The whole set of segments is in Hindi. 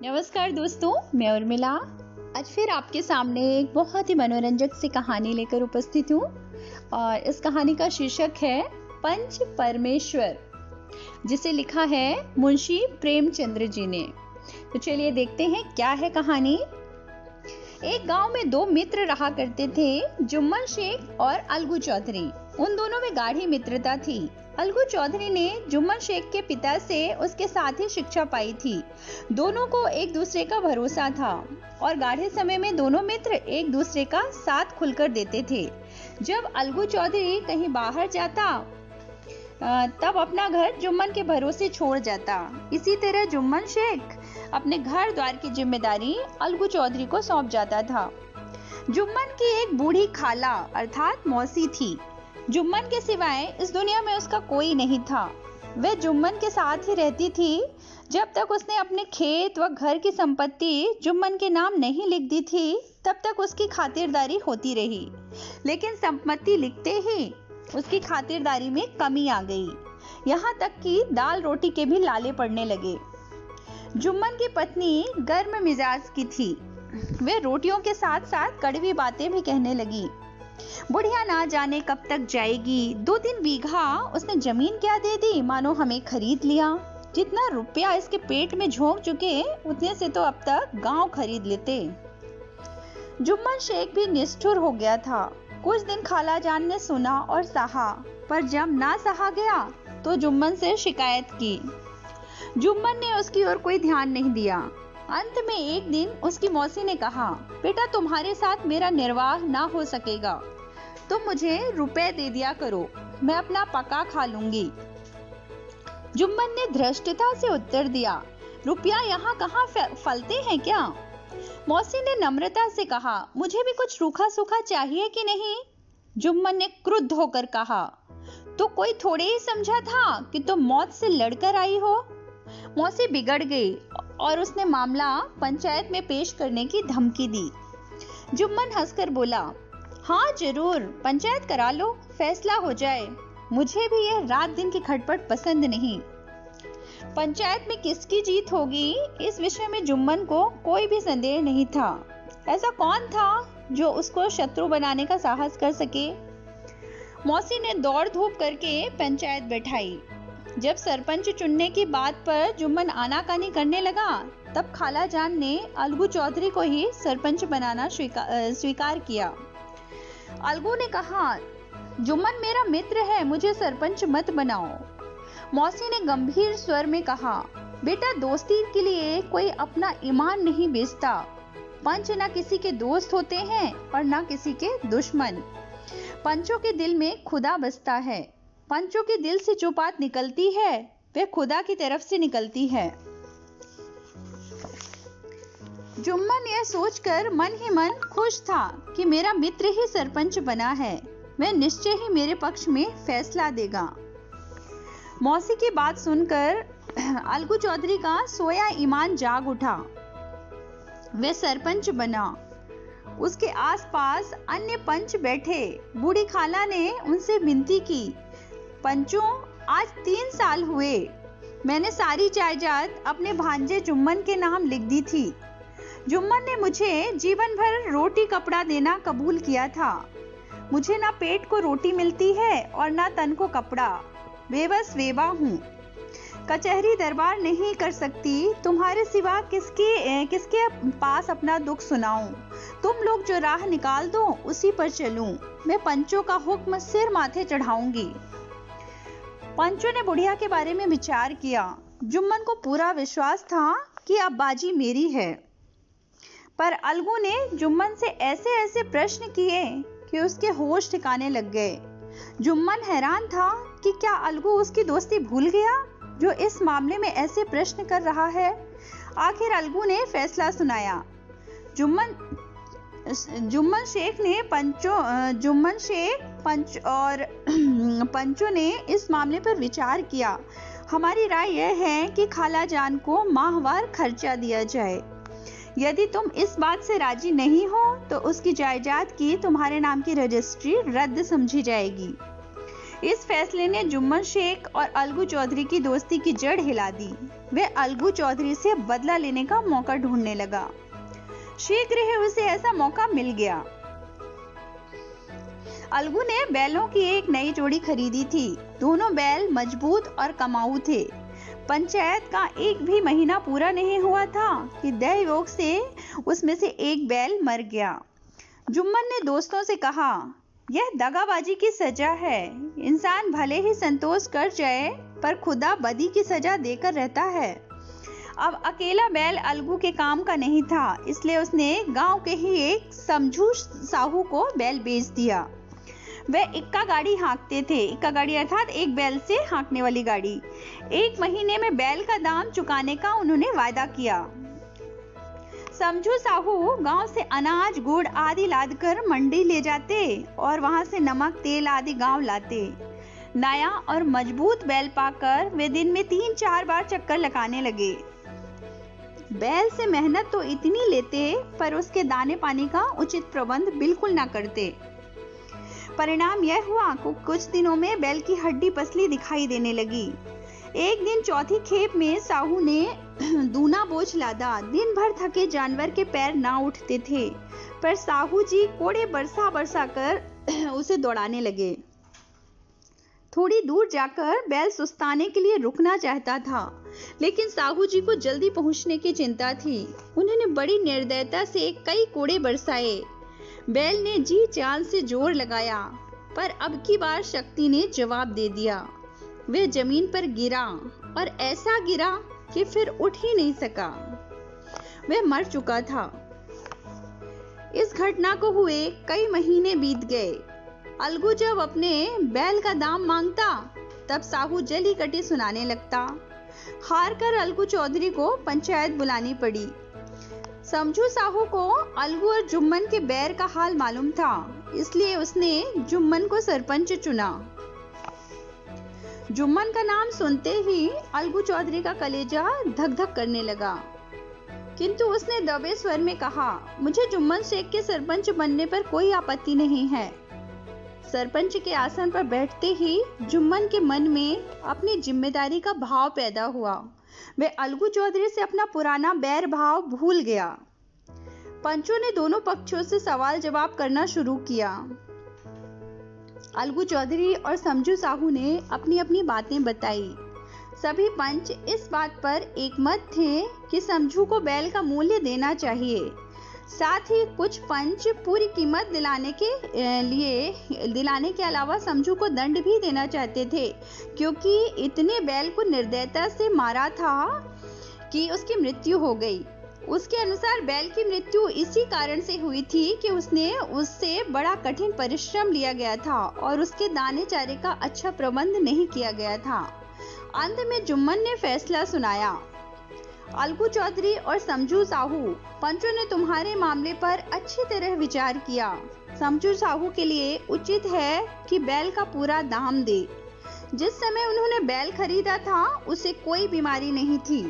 नमस्कार दोस्तों, मैं उर्मिला आज फिर आपके सामने एक बहुत ही मनोरंजक सी कहानी लेकर उपस्थित हूँ और इस कहानी का शीर्षक है पंच परमेश्वर, जिसे लिखा है मुंशी प्रेमचंद्र जी ने। तो चलिए देखते हैं क्या है कहानी। एक गांव में दो मित्र रहा करते थे, जुम्मन शेख और अलगू चौधरी। उन दोनों में गाढ़ी मित्रता थी। अलगू चौधरी ने जुम्मन शेख के पिता से उसके साथ ही शिक्षा पाई थी। दोनों को एक दूसरे का भरोसा था और गाढ़े समय में दोनों मित्र एक दूसरे का साथ खुलकर देते थे। जब अलगू चौधरी कहीं बाहर जाता तब अपना घर जुम्मन के भरोसे छोड़ जाता। इसी तरह जुम्मन शेख अपने घर द्वार की जिम्मेदारी अलगू चौधरी को सौंप जाता था। जुम्मन की एक बूढ़ी खाला अर्थात मौसी थी। जुम्मन के सिवाय इस दुनिया में उसका कोई नहीं था। वह जुम्मन के साथ ही रहती थी। जब तक उसने अपने खेत व घर की संपत्ति जुम्मन के नाम नहीं लिख दी थी, तब तक उसकी खातिरदारी होती रही। लेकिन संपत्ति लिखते ही उसकी खातिरदारी में कमी आ गई। यहाँ तक कि दाल रोटी के भी लाले पड़ने लगे। जुम्मन की पत्नी गर्म मिजाज की थी। वे रोटियों के साथ साथ कड़वी बातें भी कहने लगी। बुढ़िया ना जाने कब तक जाएगी। 2-3 बीघा उसने जमीन क्या दे दी, मानो हमें खरीद लिया। जितना रुपया इसके पेट में झोंक चुके, उतने से तो अब तक गांव खरीद लेते। जुम्मन शेख भी निष्ठुर हो गया था। कुछ दिन खाला जान ने सुना और सहा, पर जब ना सहा गया तो जुम्मन से शिकायत की। जुम्मन ने उसकी ओर कोई ध्यान नहीं दिया। अंत में एक दिन उसकी मौसी ने कहा, बेटा तुम्हारे साथ मेरा निर्वाह ना हो सकेगा, तुम मुझे रुपए दे दिया करो, मैं अपना पका खा लूंगी। जुम्मन ने धृष्टता से उत्तर दिया, रुपया यहाँ कहाँ फलते हैं क्या? मौसी ने नम्रता से कहा, मुझे भी कुछ रूखा सूखा चाहिए कि नहीं? जुम्मन ने क्रुद्ध होकर कहा, तो कोई थोड़े ही समझा था कि तुम मौत से लड़कर आई हो। मौसी बिगड़ गई और उसने मामला पंचायत में पेश करने की धमकी दी। जुम्मन हंसकर बोला, हाँ जरूर, पंचायत करा लो, फैसला हो जाए। मुझे भी यह रात दिन की खटपट पसंद नहीं। पंचायत में किसकी जीत होगी, इस विषय में जुम्मन को कोई भी संदेह नहीं था। ऐसा कौन था जो उसको शत्रु बनाने का साहस कर सके? मौसी ने दौड़ धूप करके पंचायत बैठाई। जब सरपंच चुनने की बात पर जुम्मन आनाकानी करने लगा, तब खाला जान ने अलगू चौधरी को ही सरपंच बनाना स्वीकार किया। अलगू ने कहा, जुम्मन मेरा मित्र है, मुझे सरपंच मत बनाओ। मौसी ने गंभीर स्वर में कहा, बेटा दोस्ती के लिए कोई अपना ईमान नहीं बेचता। पंच ना किसी के दोस्त होते हैं और ना किसी के दुश्मन। पंचों के दिल में खुदा बसता है। पंचों के दिल से जो बात निकलती है, वह खुदा की तरफ से निकलती है। जुम्मन यह सोचकर मन ही मन खुश था कि मेरा मित्र ही सरपंच बना है, वह निश्चय ही मेरे पक्ष में फैसला देगा। मौसी की बात सुनकर अलगू चौधरी का सोया ईमान जाग उठा। वह सरपंच बना। उसके आसपास अन्य पंच बैठे। बूढ़ी खाला ने उनसे विनती की, पंचों, आज 3 साल हुए, मैंने सारी जायदाद अपने भांजे जुम्मन के नाम लिख दी थी। जुम्मन ने मुझे जीवन भर रोटी कपड़ा देना कबूल किया था। मुझे ना पेट को रोटी मिलती है और ना तन को कपड़ा। बेबस वेवा हूँ, कचहरी दरबार नहीं कर सकती। तुम्हारे सिवा किसके पास अपना दुख सुनाऊं? तुम लोग जो राह निकाल दो उसी पर चलूं। मैं पंचों का हुक्म सिर माथे चढ़ाऊंगी। पंचों ने बुढ़िया के बारे में विचार किया। जुम्मन को पूरा विश्वास था कि अब बाजी मेरी है, पर अलगू ने जुम्मन से ऐसे प्रश्न किए कि उसके होश ठिकाने लग गए। जुम्मन हैरान था कि क्या अलगू उसकी दोस्ती भूल गया जो इस मामले में ऐसे प्रश्न कर रहा है। आखिर अलगू ने फैसला सुनाया। जुम्मन शेख पंच और पंचों ने इस मामले पर विचार किया। हमारी राय यह है कि खाला जान को माहवार खर्चा दिया जाए। यदि तुम इस बात से राजी नहीं हो तो उसकी जायदाद की तुम्हारे नाम की रजिस्ट्री रद्द समझी जाएगी। इस फैसले ने जुम्मन शेख और अलगू चौधरी की दोस्ती की जड़ हिला दी। वह अलगू चौधरी से बदला लेने का मौका ढूंढने लगा। शीघ्र ही उसे ऐसा मौका मिल गया। अलगू ने बैलों की एक नई जोड़ी खरीदी थी। दोनों बैल मजबूत और कमाऊ थे। पंचायत का एक भी महीना पूरा नहीं हुआ था कि दैवयोग से उसमें से एक बैल मर गया। जुम्मन ने दोस्तों से कहा, यह दगाबाजी की सजा है। इंसान भले ही संतोष कर जाए, पर खुदा बदी की सजा देकर रहता है। अब अकेला बैल अलगू के काम का नहीं था, इसलिए उसने गांव के ही एक समझू साहू को बैल बेच दिया। वह इक्का गाड़ी हाँकते थे। इक्का गाड़ी अर्थात एक बैल से हाँकने वाली गाड़ी। 1 महीने में बैल का दाम चुकाने का उन्होंने वायदा किया। समझू साहू गांव से अनाज, गुड़ आदि लादकर मंडी ले जाते और वहां से नमक, तेल आदि गांव लाते। नया और मजबूत बैल पाकर वे दिन में 3-4 बार चक्कर लगाने लगे। बैल से मेहनत तो इतनी लेते, पर उसके दाने पानी का उचित प्रबंध बिल्कुल ना करते। परिणाम यह हुआ कि कुछ दिनों में बैल की हड्डी पसली दिखाई देने लगी। एक दिन चौथी खेप में साहू ने दूना बोझ लादा। दिन भर थके जानवर के पैर ना उठते थे, पर साहू जी कोड़े बरसा बरसा कर उसे दौड़ाने लगे। थोड़ी दूर जाकर बैल सुस्ताने के लिए रुकना चाहता था, लेकिन साहू जी को जल्दी पहुंचने की चिंता थी। उन्होंने बड़ी निर्दयता से कई कोड़े बरसाए। बैल ने जी जान से जोर लगाया, पर अब की बार शक्ति ने जवाब दे दिया। वह जमीन पर गिरा और ऐसा गिरा कि फिर उठ ही नहीं सका। वह मर चुका था। इस घटना को हुए कई महीने बीत गए। अलगू जब अपने बैल का दाम मांगता, तब साहू जली कटी सुनाने लगता। हार कर अलगू चौधरी को पंचायत बुलानी पड़ी। समझू साहू को अलगू और जुम्मन के बैर का हाल मालूम था, इसलिए उसने जुम्मन को सरपंच चुना। जुम्मन का नाम सुनते ही अलगू चौधरी का कलेजा धक धक करने लगा, किंतु उसने दबे स्वर में कहा, मुझे जुम्मन शेख के सरपंच बनने पर कोई आपत्ति नहीं है। सरपंच के आसन पर बैठते ही जुम्मन के मन में अपनी जिम्मेदारी का भाव पैदा हुआ। वह अलगू चौधरी से अपना पुराना बैर भाव भूल गया। पंचों ने दोनों पक्षों से सवाल जवाब करना शुरू किया। अलगू चौधरी और समझू साहू ने अपनी अपनी बातें बताई। सभी पंच इस बात पर एकमत थे कि समझू को बैल का मूल्य देना चाहिए। साथ ही कुछ पंच पूरी कीमत दिलाने के अलावा समझू को दंड भी देना चाहते थे, क्योंकि इतने बैल को निर्दयता से मारा था कि उसकी मृत्यु हो गई। उसके अनुसार बैल की मृत्यु इसी कारण से हुई थी कि उससे बड़ा कठिन परिश्रम लिया गया था और उसके दाने चारे का अच्छा प्रबंध नहीं किया गया था। अंत में जुम्मन ने फैसला सुनाया। अलगू चौधरी और समझू साहू, पंचों ने तुम्हारे मामले पर अच्छी तरह विचार किया। समझू साहू के लिए उचित है कि बैल का पूरा दाम दे। जिस समय उन्होंने बैल खरीदा था, उसे कोई बीमारी नहीं थी।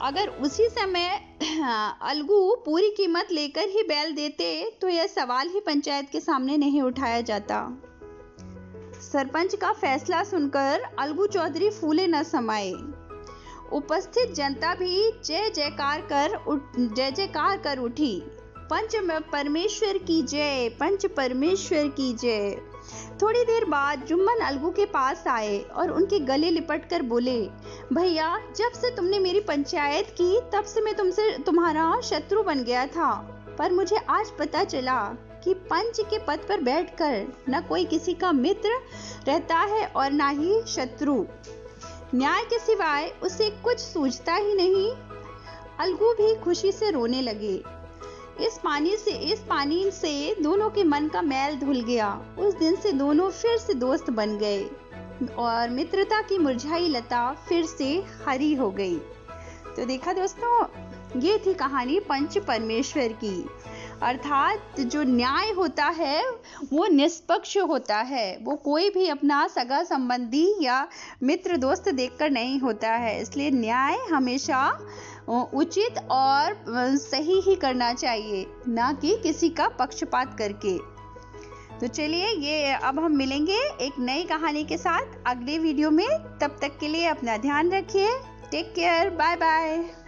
अगर उसी समय अलगू पूरी कीमत लेकर ही बैल देते, तो यह सवाल ही पंचायत के सामने नहीं उठाया जाता। सरपंच का फैसला सुनकर अलगू चौधरी फूले न समाये। उपस्थित जनता भी जय जयकार कर उठी। पंच परमेश्वर की जय, पंच परमेश्वर की जय। थोड़ी देर बाद जुम्मन अलगू के पास आए और उनके गले लिपटकर बोले, भैया, जब से तुमने मेरी पंचायत की, तब से मैं तुम्हारा शत्रु बन गया था, पर मुझे आज पता चला कि पंच के पद पर बैठकर न कोई किसी का मित्र रहता है और न ही शत्रु। न्याय के सिवाय उसे कुछ सूझता ही नहीं। अलगू भी खुशी से रोने लगे। इस पानी से दोनों के मन का मैल धुल गया। उस दिन से दोनों फिर से दोस्त बन गए और मित्रता की मुरझाई लता फिर से हरी हो गई। तो देखा दोस्तों, ये थी कहानी पंच परमेश्वर की। अर्थात जो न्याय होता है वो निष्पक्ष होता है। वो कोई भी अपना सगा संबंधी या मित्र दोस्त देखकर नहीं होता है। इसलिए न्याय हमेशा उचित और सही ही करना चाहिए, ना कि किसी का पक्षपात करके। तो चलिए ये अब हम मिलेंगे एक नई कहानी के साथ अगले वीडियो में। तब तक के लिए अपना ध्यान रखिए। Take care, bye bye.